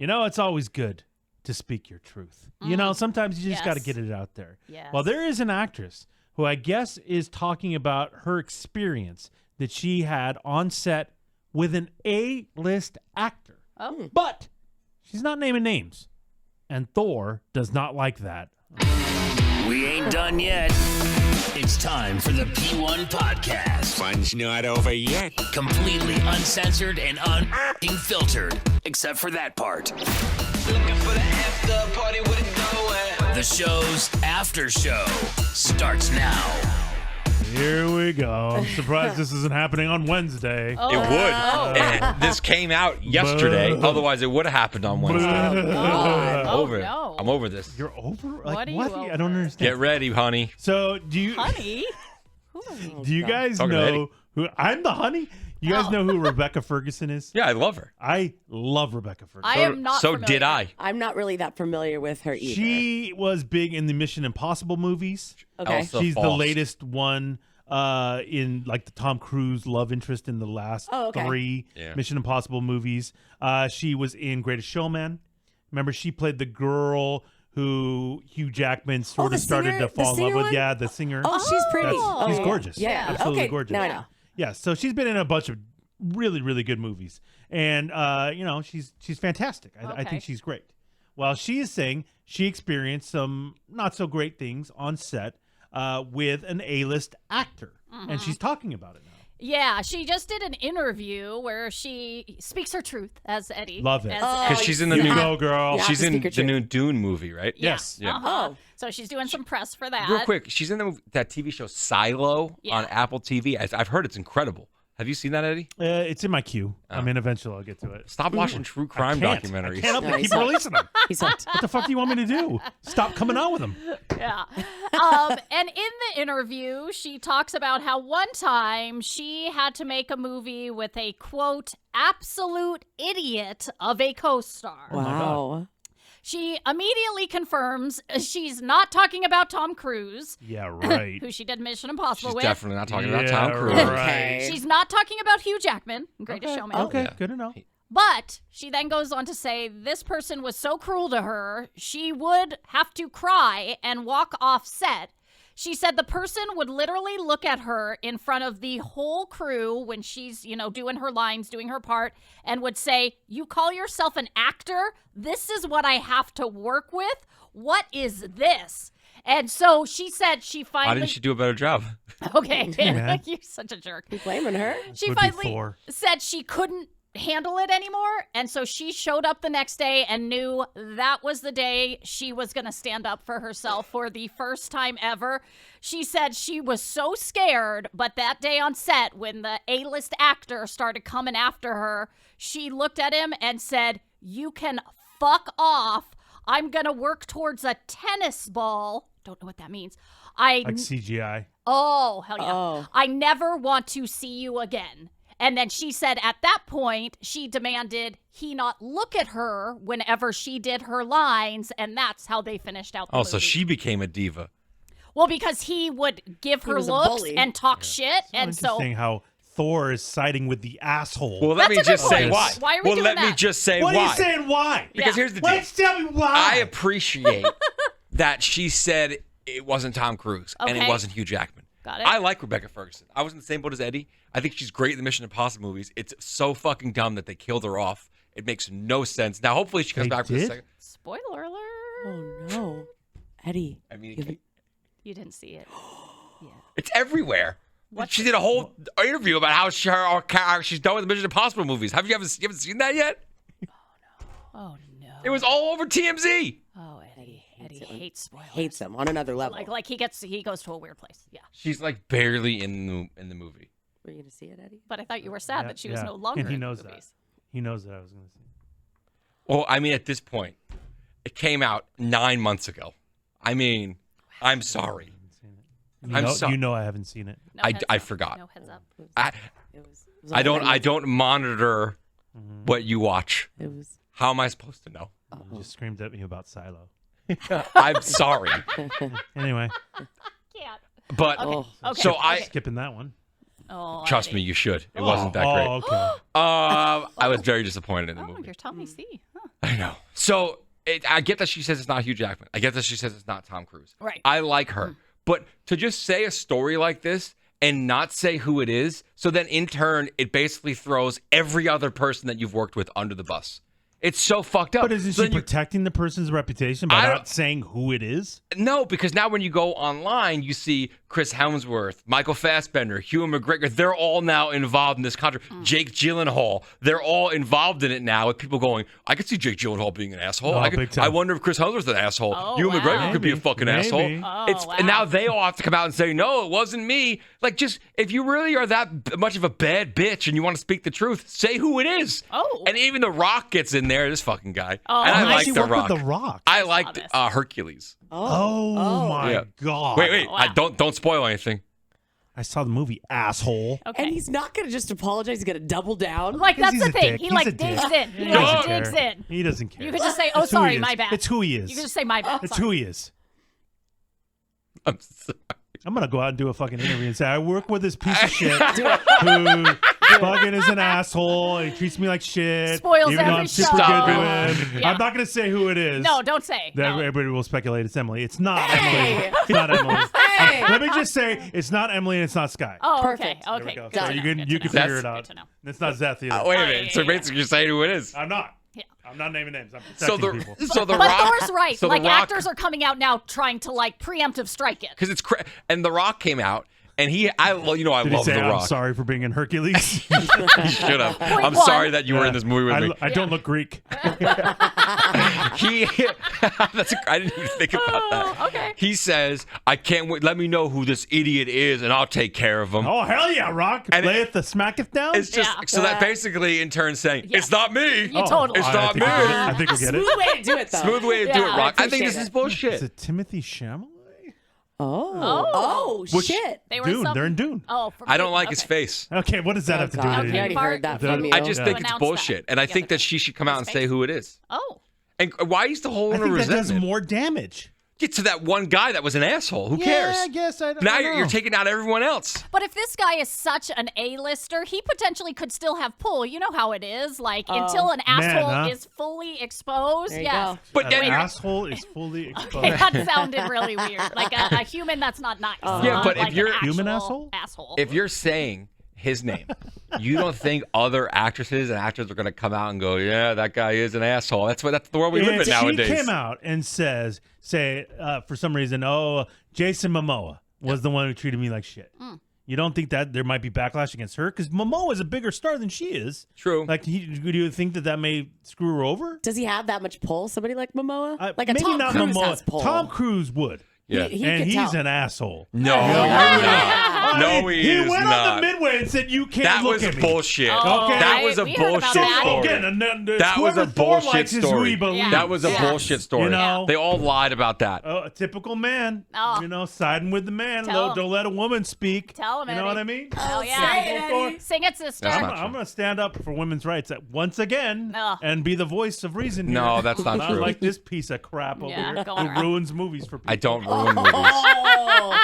it's always good to speak your truth. Sometimes you just got to get it out there. Yes. Well, there is an actress who I guess is talking about her experience that she had on set with an A-list actor. Oh. But she's not naming names. And Thor does not like that. We ain't done yet. It's time for the P1 Podcast. Fun's not over yet. Completely uncensored and unfiltered. Except for that part. Looking for the after party with it going. The show's after show starts now. Here we go. I'm surprised this isn't happening on Wednesday. Oh. It would. And this came out yesterday. Otherwise, it would have happened on Wednesday. I'm over it. No. I'm over this. You're over? Like, What are you I don't over? understand. Get ready, honey. So, do you Honey? do you guys Talking to know who I'm the honey? You guys know who Rebecca Ferguson is? Yeah, I love her. I love Rebecca Ferguson. I am not So familiar. did I. I'm not really that familiar with her either. She was big in the Mission Impossible movies. Okay. Elsa She's the Faust. latest one in like the Tom Cruise love interest in the last three Mission Impossible movies. She was in Greatest Showman. Remember, she played the girl who Hugh Jackman sort the of started singer- to fall in the love singer with. one? Yeah, the singer. Oh, she's pretty. She's Oh, gorgeous. Yeah. Absolutely Okay. gorgeous. Now I know. Yeah, so she's been in a bunch of really, really good movies. And, she's fantastic. I Okay. think she's great. Well, she is saying she experienced some not so great things on set with an A-list actor. And she's talking about it now. Yeah, she just did an interview where she speaks her truth as Eddie. Love it. Because she's in the You new. go, girl. Yeah. She's to in speak her the truth. new Dune movie, right? Yes. Yeah. Oh. So she's doing some press for that. Real quick, she's in that TV show Silo Yeah. on Apple TV. I've heard it's incredible. Have you seen that, Eddie? It's in my queue. I mean, eventually I'll get to it. Stop watching true crime documentaries. I can't help No, it. he's Keep not. releasing them. He's hooked. What the fuck do you want me to do? Stop coming out with them. Yeah. And in the interview, she talks about how one time she had to make a movie with a, quote, absolute idiot of a co-star. Wow. She immediately confirms she's not talking about Tom Cruise, Yeah, right. who she did Mission Impossible She's with. definitely not talking about Yeah, Tom Cruise. right. Okay. She's not talking about Hugh Jackman, Greatest Showman. Okay, Yeah. good to know. But she then goes on to say this person was so cruel to her, she would have to cry and walk off set. She said the person would literally look at her in front of the whole crew when she's, doing her lines, doing her part, and would say, "You call yourself an actor? This is what I have to work with? What is this?" And so she said she finally... Why didn't she do a better job? Okay, man. you're such a jerk. You blaming her? She Would be finally Thor. said she couldn't handle it anymore, and so she showed up the next day and knew that was the day she was going to stand up for herself for the first time ever. She said she was so scared, but that day on set when the A-list actor started coming after her, she looked at him and said, "You can fuck off. I'm going to work towards a tennis ball." Don't know what that means. Like CGI. Oh, hell yeah. Oh. "I never want to see you again." And then she said at that point, she demanded he not look at her whenever she did her lines, and that's how they finished out the Oh, so movie. she became a diva. Well, because he would give her was a looks bully. and talk shit, and so... Interesting how Thor is siding with the asshole. Well, let That's me a good just say point. why. Why are we well, doing let me that? just say what why. are you saying? Why? Because Yeah. here's the deal. Let's tell me why. I appreciate that she said it wasn't Tom Cruise and it Okay. wasn't Hugh Jackman. Got it. I like Rebecca Ferguson. I was in the same boat as Eddie. I think she's great in the Mission Impossible movies. It's so fucking dumb that they killed her off. It makes no sense. Now, hopefully she comes They back for the did? second. Spoiler alert. Oh, no. Eddie. I mean, You- You didn't see it. it's everywhere. She did a whole interview about how she's done with the Mission Impossible movies. You haven't seen that yet? Oh, no. It was all over TMZ. Oh, Eddie hates spoilers. Hates him on another level. Like he goes to a weird place. Yeah. She's like barely in the movie. Were you going to see it, Eddie? But I thought you were sad Yeah, that she was yeah. no longer And he in the knows movies. He knows that I was going to say. Well, I mean, at this point, it came out 9 months ago. I mean, I'm sorry. I'm sorry. You know I haven't seen it. No I heads up. forgot. No heads up. I It was I don't monitor what you watch. It was. How am I supposed to know? You just screamed at me about Silo. I'm sorry, Anyway, Can't. but Oh. Okay. so okay. I skipping that one. Oh, Trust Eddie. me, you should. It wasn't that great. Okay. I was very disappointed in the movie. You're Tommy C. Huh. I know. So I get that she says it's not Hugh Jackman. I get that she says it's not Tom Cruise. Right. I like her. But to just say a story like this and not say who it is, so then in turn, it basically throws every other person that you've worked with under the bus. It's so fucked up. But isn't So she then protecting the person's reputation by not saying who it is? No, because now when you go online, you see Chris Hemsworth, Michael Fassbender, Hugh McGregor. They're all now involved in this contract. Jake Gyllenhaal. They're all involved in it now with people going, I could see Jake Gyllenhaal being an asshole. Oh, big time. I wonder if Chris Hemsworth's an asshole. Oh, Hugh wow. McGregor could be a fucking Maybe. asshole. Oh, wow. And now they all have to come out and say, no, it wasn't me. Like, just, if you really are that much of a bad bitch and you want to speak the truth, say who it is. Oh. And even The Rock gets in there, this fucking guy. Oh, and I nice. like She The worked Rock. with The Rock. I liked this. Hercules. Oh my Yeah. God. Wait. Wow. Don't spoil anything. I saw the movie, asshole. Okay. And he's not going to just apologize. He's going to double down. Like, that's He's the a thing. dick. He, He's like, a dick. digs in. He, He like, doesn't digs care. in. He doesn't care. You could just say, oh, It's who sorry, he is. my bad. It's who he is. You could just say, my bad. It's who he is. I'm sorry. I'm gonna go out and do a fucking interview and say I work with this piece of shit who fucking is an asshole. And he treats me like shit. Spoils even though every I'm super show. good to him. Yeah. I'm not gonna say who it is. No, don't say. Then No. everybody will speculate it's Emily. It's not Hey. Emily. It's not Emily. Hey. Let me just say it's not Emily and it's not Sky. Oh, Perfect. okay. There we Okay. go. Good So to you know, can good you to can know. figure it Good out. to know. And it's not Zeth either. Wait a Oh, minute. yeah, So yeah, basically, you're saying who it is. I'm not. Yeah. I'm not naming names. I'm So protecting the people. so the But Rock. Thor's right. So Like, the Rock, actors are coming out now trying to, like, preemptive strike it. because it's and the Rock came out and I Did he love say the I'm Rock. sorry for being in Hercules? He should have. I'm one. sorry that you were in this movie with me. I don't look Greek. He I didn't even think about that. Oh, okay. He says, I can't wait. Let me know who this idiot is and I'll take care of him. Oh hell yeah, Rock! And Lay it the smacketh down. It's just Yeah. so that basically in turn saying, it's not me. You totally. It's I not think me. I think we get it. Smooth way to do it, though. Smooth way to do Yeah, it, Rock. I I think this appreciate is it. bullshit. Is it Timothy Chalamet? Oh, shit. They were Dune. some- They're in Dune. Oh, I don't like his face. Okay, what does that have to do God, with we it? already Part- heard that The- from you. I just Yeah. think To it's announce bullshit. that. And I Yeah, think the- that she should come out and his say face. who it is. Oh. And why is the whole I think that does resentment? more damage. Get to that one guy that was an asshole. Who cares? Yeah, I guess I don't Now know. you're taking out everyone else. But if this guy is such an A-lister, he potentially could still have pull. You know how it is. Like, until an asshole huh? is fully exposed. There you yes. go. But then An you're, asshole is fully exposed. Okay, that sounded really weird. Like a human that's not nice. Yeah, but like if you're- an Human actual asshole. if you're saying his name, you don't think other actresses and actors are going to come out and go, yeah, that guy is an asshole. That's the world we live If in nowadays. she came out and say for some reason, Jason Momoa was the one who treated me like shit. You don't think that there might be backlash against her? Because Momoa is a bigger star than she is. True. Like, do you think that may screw her over? Does he have that much pull? Somebody like Momoa? Like a maybe Tom not Cruise Momoa. has pull. Tom Cruise would. Yeah. He And could he's tell. an asshole. No, he's not. No, he is went not. on the midway and said, "You can't That look was at a me." bullshit. Oh, Okay. That was a we heard about bullshit that. story. Again, That was a whoever Thor bullshit likes is who story. he believes. Yeah. That was a Yes. bullshit story. You know? They all lied about that. A typical man, Oh. siding with the man. Tell him. Don't let a woman speak. Tell him, You know Eddie. what I mean? Oh, Say yeah. it, Eddie. Sing it, sister. That's I'm, not I'm true. going to stand up for women's rights once again Ugh. and be the voice of reason here. No, that's not true. Like this piece of crap over Yeah, here go who on. ruins movies for people. I don't ruin movies. Oh.